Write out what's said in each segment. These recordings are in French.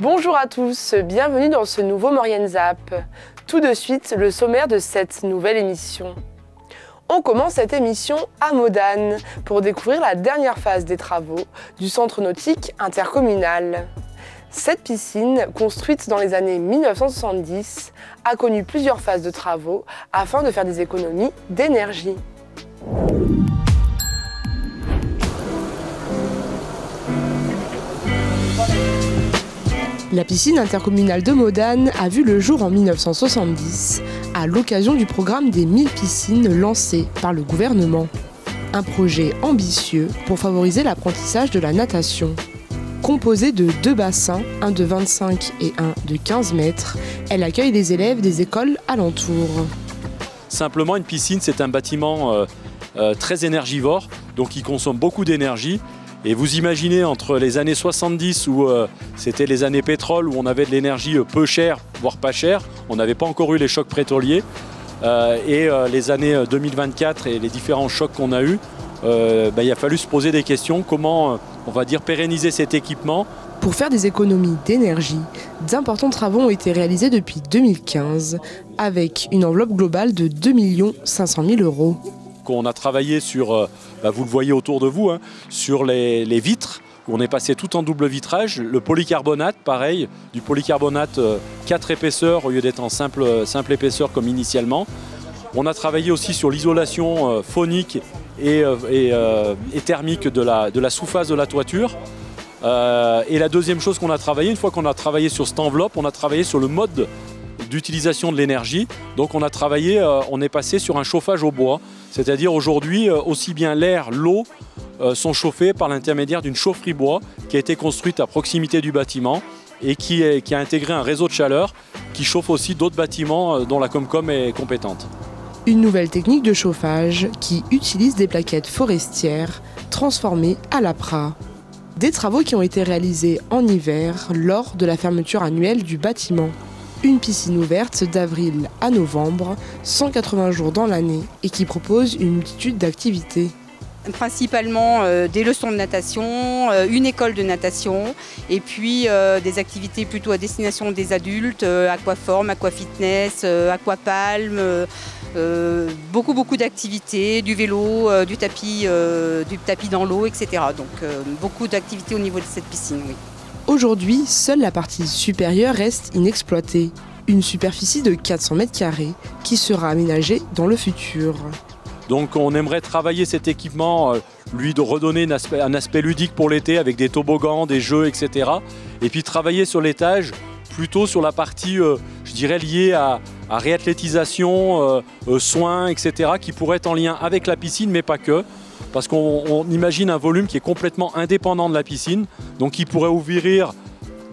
Bonjour à tous, bienvenue dans ce nouveau Maurienne Zap. Tout de suite, le sommaire de cette nouvelle émission. On commence cette émission à Modane pour découvrir la dernière phase des travaux du centre nautique intercommunal. Cette piscine, construite dans les années 1970, a connu plusieurs phases de travaux afin de faire des économies d'énergie. La piscine intercommunale de Modane a vu le jour en 1970 à l'occasion du programme des 1000 piscines lancé par le gouvernement. Un projet ambitieux pour favoriser l'apprentissage de la natation. Composée de 2 bassins, un de 25 et un de 15 mètres, elle accueille les élèves des écoles alentours. Simplement, une piscine, c'est un bâtiment très énergivore, donc qui consomme beaucoup d'énergie. Et vous imaginez entre les années 70 où c'était les années pétrole, où on avait de l'énergie peu chère, voire pas chère, on n'avait pas encore eu les chocs pétroliers, et les années 2024 et les différents chocs qu'on a eus, il a fallu se poser des questions, comment on va dire pérenniser cet équipement. Pour faire des économies d'énergie, d'importants travaux ont été réalisés depuis 2015, avec une enveloppe globale de 2 500 000 €. On a travaillé sur, vous le voyez autour de vous, hein, sur les vitres, où on est passé tout en double vitrage. Le polycarbonate, pareil, du polycarbonate 4 épaisseurs au lieu d'être en simple épaisseur comme initialement. On a travaillé aussi sur l'isolation phonique et thermique de la sous-face de la toiture. Et la deuxième chose qu'on a travaillé, une fois qu'on a travaillé sur cette enveloppe, on a travaillé sur le mode d'utilisation de l'énergie. Donc on a travaillé, on est passé sur un chauffage au bois. C'est-à-dire aujourd'hui, aussi bien l'air, l'eau sont chauffés par l'intermédiaire d'une chaufferie bois qui a été construite à proximité du bâtiment et qui a intégré un réseau de chaleur qui chauffe aussi d'autres bâtiments dont la Comcom est compétente. Une nouvelle technique de chauffage qui utilise des plaquettes forestières transformées à l'APRA. Des travaux qui ont été réalisés en hiver lors de la fermeture annuelle du bâtiment. Une piscine ouverte d'avril à novembre, 180 jours dans l'année et qui propose une multitude d'activités. Principalement des leçons de natation, une école de natation et puis des activités plutôt à destination des adultes, aquaforme, aquafitness, aquapalme, beaucoup d'activités, du vélo, du tapis dans l'eau, etc. Donc beaucoup d'activités au niveau de cette piscine, oui. Aujourd'hui, seule la partie supérieure reste inexploitée. Une superficie de 400 m² qui sera aménagée dans le futur. Donc on aimerait travailler cet équipement, lui de redonner un aspect ludique pour l'été avec des toboggans, des jeux, etc. Et puis travailler sur l'étage, plutôt sur la partie, je dirais, liée à réathlétisation, soins, etc. qui pourrait être en lien avec la piscine, mais pas que. Parce qu'on imagine un volume qui est complètement indépendant de la piscine, donc qui pourrait ouvrir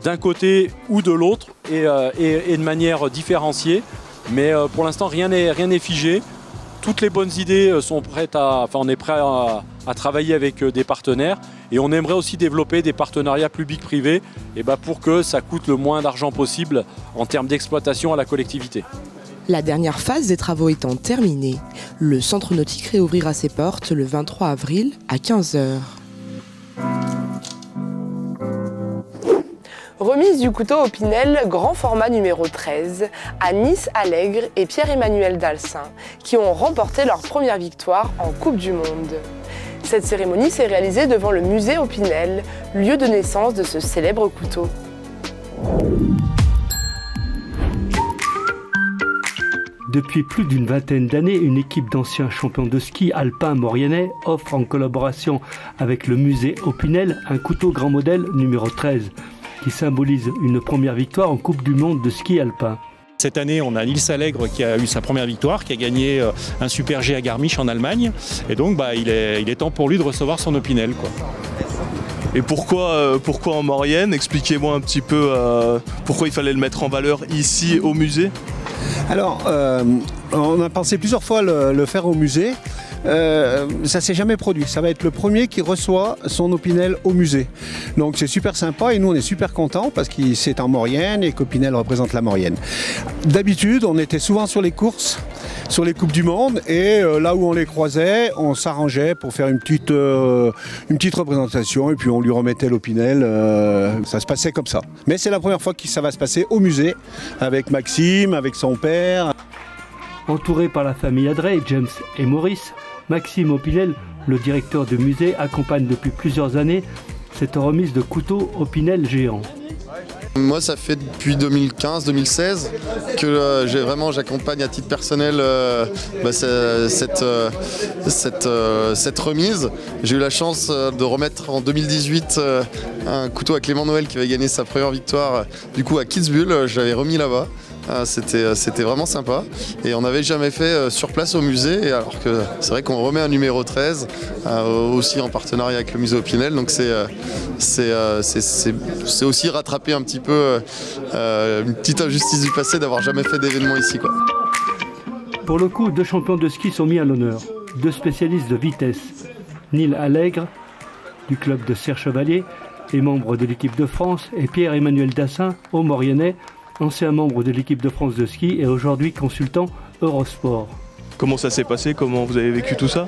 d'un côté ou de l'autre et de manière différenciée. Mais pour l'instant, rien n'est figé. Toutes les bonnes idées sont prêtes on est prêt à travailler avec des partenaires et on aimerait aussi développer des partenariats publics-privés pour que ça coûte le moins d'argent possible en termes d'exploitation à la collectivité. La dernière phase des travaux étant terminée, le centre nautique réouvrira ses portes le 23 avril à 15 h. Remise du couteau au Pinel grand format numéro 13 à Nice Allègre et Pierre-Emmanuel Dalsin qui ont remporté leur première victoire en Coupe du Monde. Cette cérémonie s'est réalisée devant le musée au Pinel, lieu de naissance de ce célèbre couteau. Depuis plus d'une vingtaine d'années, une équipe d'anciens champions de ski alpin mauriennais offre en collaboration avec le musée Opinel un couteau grand modèle numéro 13 qui symbolise une première victoire en Coupe du Monde de ski alpin. Cette année, on a Niels Allègre qui a eu sa première victoire, qui a gagné un Super G à Garmisch en Allemagne. Et donc, il est temps pour lui de recevoir son Opinel, quoi. Et pourquoi en Maurienne? Expliquez-moi un petit peu pourquoi il fallait le mettre en valeur ici au musée. Alors, On a pensé plusieurs fois le faire au musée. Ça s'est jamais produit. Ça va être le premier qui reçoit son Opinel au musée. Donc c'est super sympa et nous on est super contents parce que c'est en Maurienne et qu'Opinel représente la Maurienne. D'habitude on était souvent sur les courses, sur les Coupes du Monde et là où on les croisait, on s'arrangeait pour faire une petite représentation et puis on lui remettait l'Opinel. Ça se passait comme ça. Mais c'est la première fois que ça va se passer au musée avec Maxime, avec son père. Entouré par la famille Adret, James et Maurice, Maxime Opinel, le directeur du musée, accompagne depuis plusieurs années cette remise de couteaux Opinel géants. Moi, ça fait depuis 2015-2016 que j'accompagne à titre personnel cette remise. J'ai eu la chance de remettre en 2018 un couteau à Clément Noël qui avait gagné sa première victoire du coup à Kitzbühel. Je l'avais remis là-bas. C'était vraiment sympa et on n'avait jamais fait sur place au musée, alors que c'est vrai qu'on remet un numéro 13 aussi en partenariat avec le musée Opinel, donc c'est aussi rattraper un petit peu une petite injustice du passé d'avoir jamais fait d'événement ici, quoi. Pour le coup, 2 champions de ski sont mis à l'honneur, 2 spécialistes de vitesse. Neil Allègre du club de Serre-Chevalier et membre de l'équipe de France, et Pierre-Emmanuel Dassin, au Mauriennais, ancien membre de l'équipe de France de ski et aujourd'hui consultant Eurosport. Comment ça s'est passé? Comment vous avez vécu tout ça?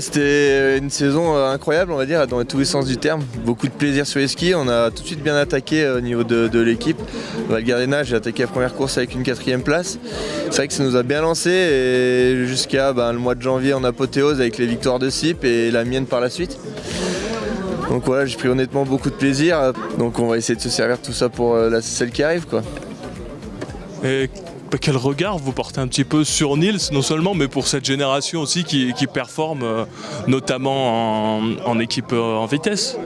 C'était une saison incroyable, on va dire, dans tous les sens du terme. Beaucoup de plaisir sur les skis. On a tout de suite bien attaqué au niveau de l'équipe. Val Gardena, j'ai attaqué la première course avec une 4e place. C'est vrai que ça nous a bien lancé et jusqu'à le mois de janvier en apothéose avec les victoires de Sip et la mienne par la suite. Donc voilà, j'ai pris honnêtement beaucoup de plaisir. Donc on va essayer de se servir de tout ça pour celle qui arrive, quoi. Et quel regard vous portez un petit peu sur Nils, non seulement, mais pour cette génération aussi qui performe, notamment en équipe en vitesse?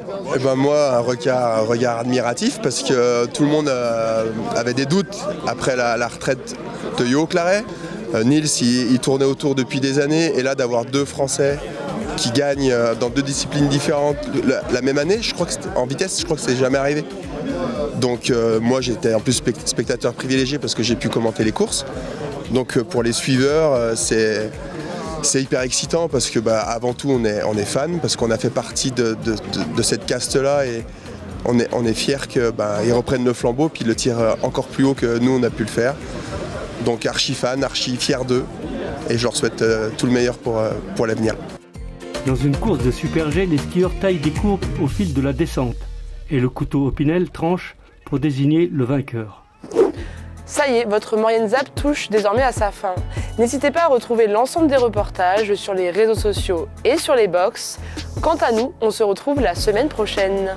Moi, un regard admiratif parce que tout le monde avait des doutes après la retraite de Yoho Claret. Nils, il tournait autour depuis des années et là d'avoir 2 Français qui gagnent dans 2 disciplines différentes la même année, je crois que en vitesse, je crois que c'est jamais arrivé. Donc moi j'étais en plus spectateur privilégié parce que j'ai pu commenter les courses. Donc pour les suiveurs, c'est hyper excitant parce que avant tout on est fan parce qu'on a fait partie de cette caste-là et on est fiers qu'ils reprennent le flambeau puis le tirent encore plus haut que nous on a pu le faire. Donc archi fan, archi fier d'eux et je leur souhaite tout le meilleur pour l'avenir. Dans une course de Super G, les skieurs taillent des courbes au fil de la descente et le couteau Opinel tranche pour désigner le vainqueur. Ça y est, votre Maurienne Zap touche désormais à sa fin. N'hésitez pas à retrouver l'ensemble des reportages sur les réseaux sociaux et sur les box. Quant à nous, on se retrouve la semaine prochaine.